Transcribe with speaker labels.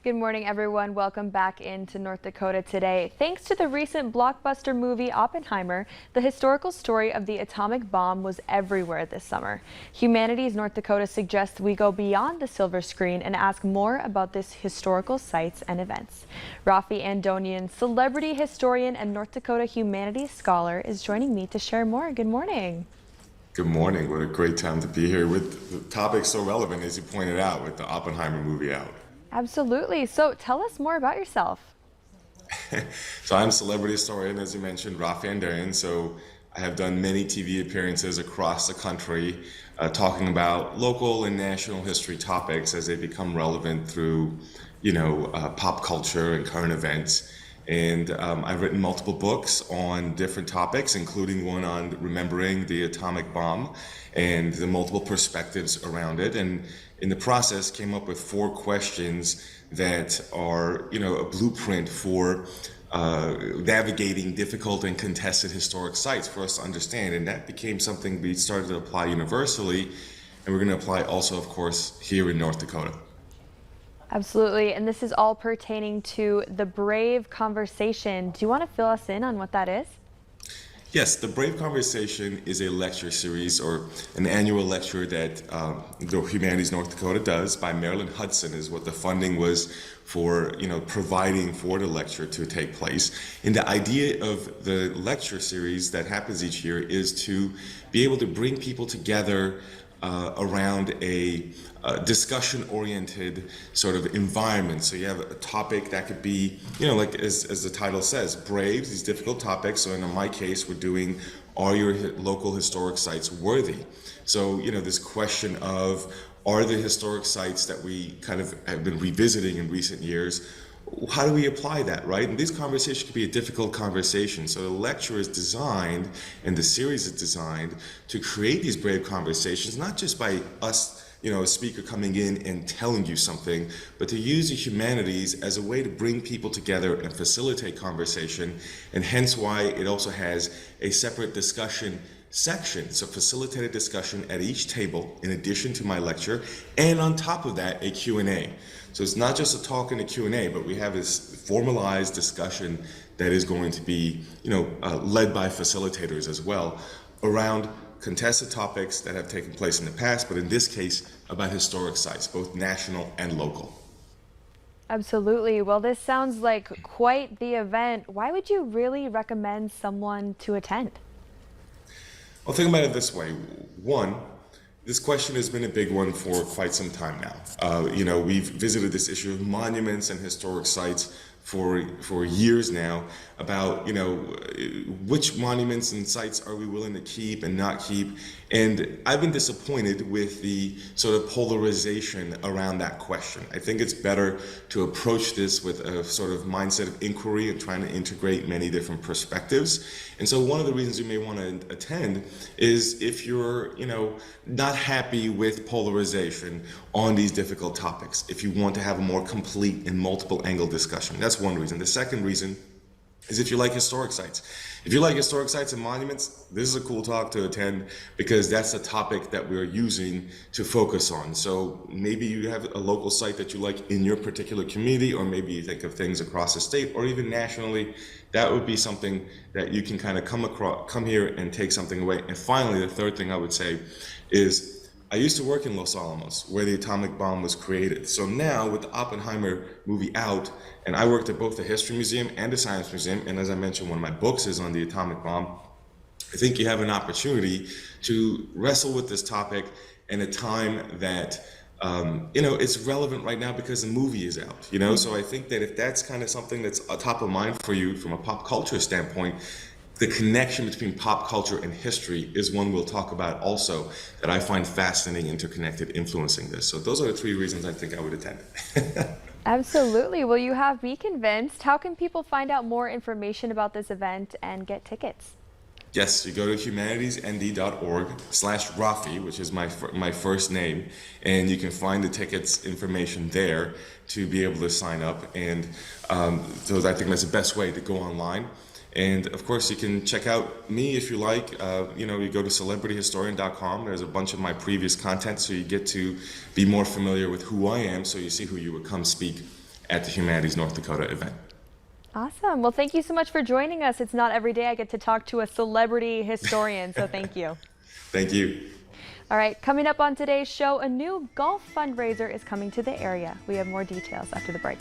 Speaker 1: Good morning, everyone. Welcome back into North Dakota today. Thanks to the recent blockbuster movie Oppenheimer, the historical story of the atomic bomb was everywhere this summer. Humanities North Dakota suggests we go beyond the silver screen and ask more about this historical sites and events. Rafi Andonian, celebrity historian and North Dakota humanities scholar, is joining me to share more. Good morning.
Speaker 2: Good morning. What a great time to be here with the topic so relevant, as you pointed out, with the Oppenheimer movie out.
Speaker 1: Absolutely. So tell us more about yourself.
Speaker 2: So I'm a celebrity historian, as you mentioned, Rafi Andonian. So I have done many TV appearances across the country, talking about local and national history topics as they become relevant through, pop culture and current events. And I've written multiple books on different topics, including one on remembering the atomic bomb and the multiple perspectives around it. And in the process, came up with 4 questions that are, a blueprint for navigating difficult and contested historic sites for us to understand. And that became something we started to apply universally, and we're going to apply also, of course, here in North Dakota.
Speaker 1: Absolutely. And this is all pertaining to the Brave Conversation. Do you want to fill us in on what that is?
Speaker 2: Yes, the Brave Conversation is a lecture series or an annual lecture that the Humanities North Dakota does by Marilyn Hudson is what the funding was for, providing for the lecture to take place. And the idea of the lecture series that happens each year is to be able to bring people together around a discussion-oriented sort of environment. So you have a topic that could be, like as the title says, brave, these difficult topics. So in my case, we're doing, are your local historic sites worthy? So, this question of, are the historic sites that we kind of have been revisiting in recent years, how do we apply that, right? And this conversation could be a difficult conversation. So the lecture is designed, and the series is designed to create these brave conversations, not just by us, a speaker coming in and telling you something, but to use the humanities as a way to bring people together and facilitate conversation, and hence why it also has a separate discussion section, so facilitated discussion at each table in addition to my lecture, and on top of that, a Q&A. So it's not just a talk and a Q&A, but we have this formalized discussion that is going to be, led by facilitators as well around contested topics that have taken place in the past, but in this case, about historic sites, both national and local.
Speaker 1: Absolutely. Well, this sounds like quite the event. Why would you really recommend someone to attend?
Speaker 2: Well, think about it this way. One, this question has been a big one for quite some time now. We've visited this issue of monuments and historic sites for years now about, which monuments and sites are we willing to keep and not keep. And I've been disappointed with the sort of polarization around that question. I think it's better to approach this with a sort of mindset of inquiry and trying to integrate many different perspectives. And so one of the reasons you may want to attend is if you're, not happy with polarization on these difficult topics, if you want to have a more complete and multiple angle discussion. That's one reason. The second reason is if you like historic sites. If you like historic sites and monuments, this is a cool talk to attend because that's a topic that we're using to focus on. So maybe you have a local site that you like in your particular community, or maybe you think of things across the state or even nationally. That would be something that you can kind of come here and take something away. And finally, the third thing I would say is I used to work in Los Alamos, where the atomic bomb was created. So now with the Oppenheimer movie out, and I worked at both the History Museum and the Science Museum, and as I mentioned, one of my books is on the atomic bomb, I think you have an opportunity to wrestle with this topic in a time that, it's relevant right now because the movie is out, So I think that if that's kind of something that's top of mind for you from a pop culture standpoint, the connection between pop culture and history is one we'll talk about also that I find fascinating, interconnected, influencing this. So those are the 3 reasons I think I would attend.
Speaker 1: Absolutely. Well, you have me convinced. How can people find out more information about this event and get tickets?
Speaker 2: Yes, you go to humanitiesnd.org/Rafi, which is my first name, and you can find the tickets information there to be able to sign up. And so I think that's the best way to go online. And of course, you can check out me if you like. You go to celebrityhistorian.com. There's a bunch of my previous content, so you get to be more familiar with who I am, so you see who you would come speak at the Humanities North Dakota event.
Speaker 1: Awesome. Well, thank you so much for joining us. It's not every day I get to talk to a celebrity historian, so thank you.
Speaker 2: Thank you.
Speaker 1: All right, coming up on today's show, a new golf fundraiser is coming to the area. We have more details after the break.